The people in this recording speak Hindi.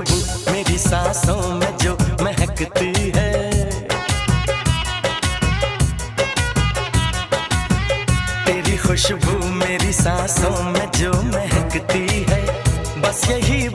खुशबू मेरी सांसों में जो महकती है, तेरी खुशबू मेरी सांसों में जो महकती है, बस यही